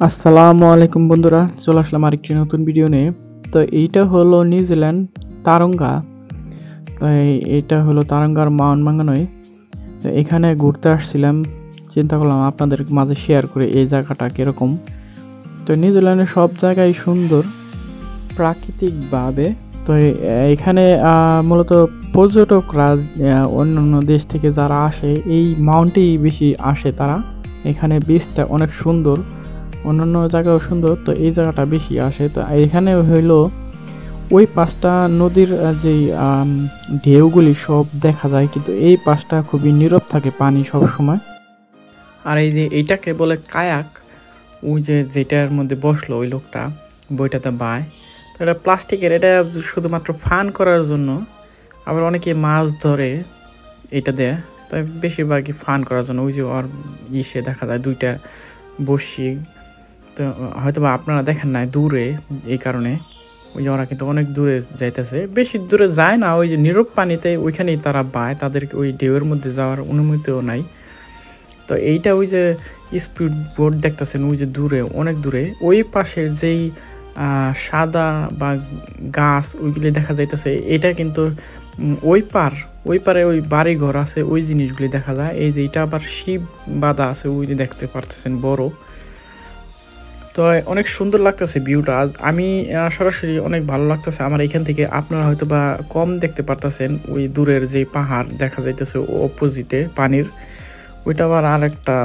আসসালামু আলাইকুম বন্ধুরা, চলে আসলাম আরেকটি নতুন ভিডিও নিয়ে। তো এইটা হলো নিউজিল্যান্ড তারঙ্গা। তো এইটা হলো তারঙ্গার মাউন্ট মাঙ্গানোয়। তো এখানে ঘুরতে আসছিলাম, চিন্তা করলাম আপনাদের মাঝে শেয়ার করে এই জায়গাটা কিরকম। তো নিউজিল্যান্ডের সব জায়গায় সুন্দর প্রাকৃতিকভাবে। তো এখানে মূলত পর্যটকরা অন্যান্য দেশ থেকে যারা আসে এই মাউন্টেই বেশি আসে তারা। এখানে বিচটা অনেক সুন্দর, অন্যান্য জায়গাও সুন্দর, তো এই জায়গাটা বেশি আসে। তো এখানে হইলো ওই পাশটা নদীর যেই ঢেউগুলি সব দেখা যায়, কিন্তু এই পাশটা খুবই নীরব থাকে পানি সব সময়। আর এই যে এইটাকে বলে কায়াক, ওই যে যেটার মধ্যে বসলো ওই লোকটা বইটাতে বায়, তো এটা প্লাস্টিকের, এটা শুধুমাত্র ফান করার জন্য। আবার অনেকে মাছ ধরে এটা দেয়, তাই বেশিরভাগই ফান করার জন্য। ওই যে ওর ইসে দেখা যায় দুইটা বসি, তো হয়তো বা আপনারা দেখেন নাই দূরে, এই কারণে ওই যে ওরা কিন্তু অনেক দূরে যাইতেছে, বেশি দূরে যায় না, ওই যে নীরব পানিতে ওইখানেই তারা বায়, তাদের ওই ঢেউয়ের মধ্যে যাওয়ার অনুমতিও নাই। তো এইটা ওই যে স্পিড বোট দেখতেছেন ওই যে দূরে, অনেক দূরে ওই পাশের যেই সাদা বা গাছ ওইগুলি দেখা যাইতেছে, এটা কিন্তু ওই পারে ওই বাড়ি ঘর আছে, ওই জিনিসগুলি দেখা যায়। এই যে এটা আবার শিব বাঁধা আছে, ওই যে দেখতে পারতেছেন বড়। তো অনেক সুন্দর লাগতেছে ভিউটা, আমি সরাসরি অনেক ভালো লাগতেছে আমার এখান থেকে। আপনারা হয়তো বা কম দেখতে পারতেছেন, ওই দূরের যে পাহাড় দেখা যাইতেছে অপোজিটে পানির, ওইটা আবার আরেকটা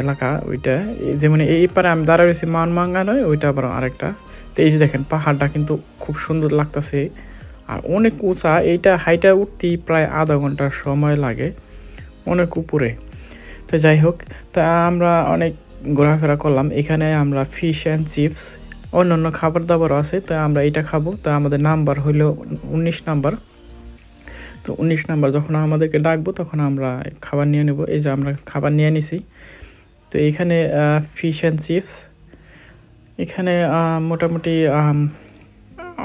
এলাকা ওইটা। যেমন এই পারে আমি দাঁড়া রয়েছি মাউন্ট মাঙ্গানোয়, ওইটা আবার আরেকটা। তো এই যে দেখেন পাহাড়টা কিন্তু খুব সুন্দর লাগতেছে আর অনেক উঁচা, এইটা হাইটা উঠতেই প্রায় আধা ঘন্টার সময় লাগে, অনেক উপরে। তো যাই হোক, তা আমরা অনেক ঘোরাফেরা করলাম। এখানে আমরা ফিশ অ্যান্ড চিপস, অন্যান্য খাবার দাবারও আছে, তো আমরা এটা খাবো। তো আমাদের নাম্বার হইলো 19 নাম্বার। তো 19 নাম্বার যখন আমাদেরকে ডাকবো তখন আমরা খাবার নিয়ে নেব। এই যে আমরা খাবার নিয়ে নিছি। তো এখানে ফিশ অ্যান্ড চিপস, এখানে মোটামুটি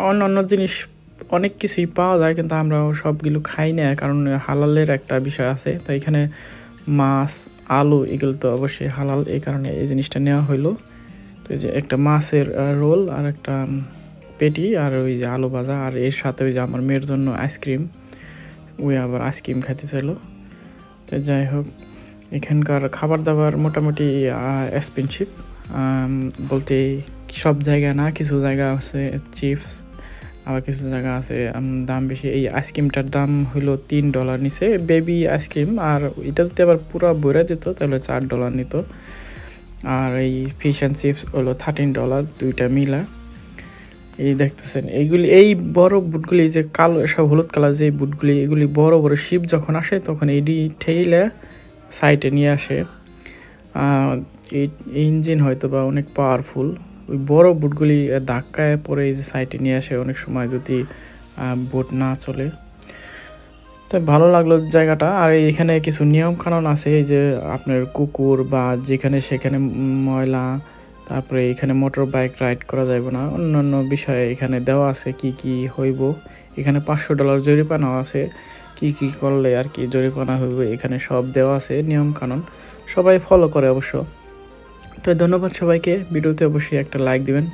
অন্যান্য জিনিস অনেক কিছুই পাওয়া যায়, কিন্তু আমরা সবগুলো খাই না, কারণ হালালের একটা বিষয় আছে। তো এখানে মাছ, আলু এগুলো তো অবশ্যই হালাল, এই কারণে এই জিনিসটা নেওয়া হইলো। তো এই যে একটা মাছের রোল আর একটা পেটি, আর ওই যে আলু ভাজা, আর এর সাথে ওই যে আমার মেয়ের জন্য আইসক্রিম, ওই আবার আইসক্রিম খাইতে চাইলো। তো যাই হোক, এখানকার খাবার দাবার মোটামুটি এক্সপেন্সিভ, বলতে সব জায়গা না, কিছু জায়গা আছে চিপস, আবার কিছু জায়গা আছে দাম বেশি। এই আইসক্রিমটার দাম হলো $3 নিচে, বেবি আইসক্রিম, আর এটা যদি আবার পুরো ভরে দিত তাহলে $4 নিত। আর এই ফিশ অ্যান্ড চিপস হলো $13, দুইটা মিলা। এই দেখতেছেন এইগুলি, এই বড় বুটগুলি যে কালো সব হলুদ কালার যে বুটগুলি, এগুলি বড় বড় শিপ যখন আসে তখন এডি ঠেইলে সাইডে নিয়ে আসে। এই ইঞ্জিন হয়তো বা অনেক পাওয়ারফুল, ওই বড় বুটগুলি ধাক্কায় পরে এই যে সাইডে নিয়ে আসে অনেক সময় যদি বোট না চলে। তো ভালো লাগলো জায়গাটা। আর এখানে কিছু নিয়ম কানুন আছে, এই যে আপনার কুকুর বা যেখানে সেখানে ময়লা, তারপরে এখানে মোটর বাইক রাইড করা যাবে না, অন্যান্য বিষয়ে এখানে দেওয়া আছে কি কি হইব। এখানে $500 জরিমানাও আছে, কি কি করলে আর কি জরিমানা হইব, এখানে সব দেওয়া আছে নিয়ম কানুন, সবাই ফলো করে অবশ্য। তো ধন্যবাদ সবাইকে, ভিডিওতে অবশ্যই একটা লাইক দিবেন,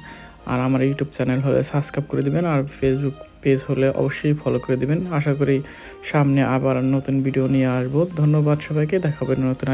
আর আমার ইউটিউব চ্যানেল হলে সাবস্ক্রাইব করে দিবেন, আর ফেসবুক পেজ হলে অবশ্যই ফলো করে দিবেন। আশা করি সামনে আবার নতুন ভিডিও নিয়ে আসবো। ধন্যবাদ সবাইকে, দেখা হবে নতুন